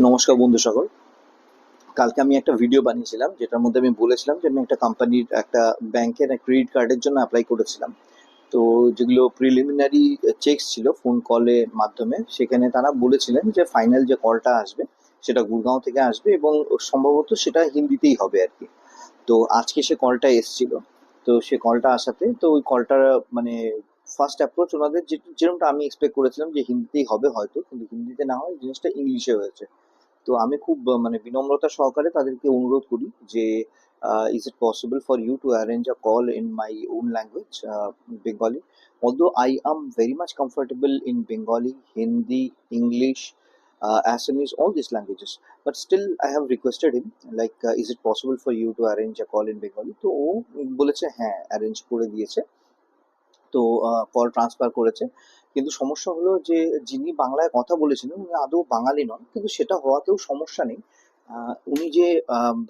নমস্কার বন্ধু সকল। কালকে আমি একটা ভিডিও বানিয়েছিলাম যেটার মধ্যে আমি বলেছিলাম যে আমি একটা কোম্পানির একটা ব্যাংকের ক্রেডিট কার্ডের জন্য অ্যাপ্লাই করেছিলাম। তো যেগুলো প্রিলিমিনারি চেকস ছিল ফোন কলের মাধ্যমে, সেখানে তারা বলেছিলেন যে ফাইনাল যে কলটা আসবে সেটা গুড়গাঁও থেকে আসবে এবং সম্ভবত সেটা হিন্দিতেই হবে আর কি। তো আজকে সে কলটা এসছিল। তো সে কলটা আসাতে তো ওই কলটা মানে ফার্স্ট অ্যাপ্রোচ ওনাদের যেরকমটা আমি এক্সপেক্ট করেছিলাম যে হিন্দিতেই হবে হয়তো, কিন্তু হিন্দিতে না হয় জিনিসটা ইংলিশে হয়েছে। তো আমি খুব মানে বিনম্রতা সহকারে তাদেরকে অনুরোধ করি যে is it possible for you to arrange a call in my own language, Bengali? Although I am very much comfortable in Bengali, Hindi, English, Assamese, all these languages, but still I have requested him, like, is it possible for you to arrange a call in Bengali? তো ও বলেছে হ্যাঁ, arrange করে দিয়েছে। তো call transfer করেছে। কিন্তু সমস্যা হলো যে যিনি বাংলায় কথা বলেছিলেন উনি আদৌ বাঙালি নন। কিন্তু সেটা হওয়াতেও সমস্যা নেই। উনি যে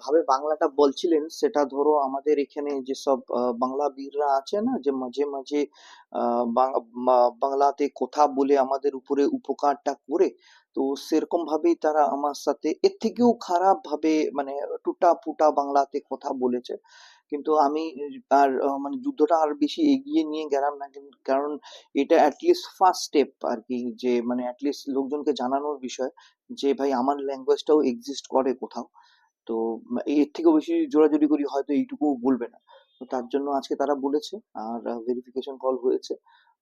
ভাবে বাংলাটা বলছিলেন সেটা ধরো আমাদের এখানে যেসব বাংলা বীররা আছে না, যে মাঝে মাঝে বাংলাতে কথা বলে আমাদের উপরে উপকারটা করে, তো সেরকম ভাবেই তারা আমার সাথে এর থেকেও খারাপ ভাবে মানে টুটা ফুটা বাংলাতে কথা বলেছে। কিন্তু আমি আর মানে যুদ্ধটা আর বেশি এগিয়ে নিয়ে গেলাম না, কারণ এটা অ্যাটলিস্ট ফার্স্ট স্টেপ আর কি, যে মানে অ্যাটলিস্ট লোকজনকে জানানোর বিষয় যে ভাই আমার ল্যাঙ্গুয়েজটাও এক্সিস্ট করে কোথাও। তো এর থেকেও বেশি জোরাজুরি করি হয়তো এইটুকু বলবে না। তো তার জন্য আজকে তারা বলেছে, আর ভেরিফিকেশন কল হয়েছে,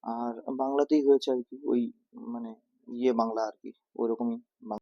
আর বাংলাতেই হয়েছে আর কি, ওই মানে ইয়ে বাংলা আর কি, ওইরকমই।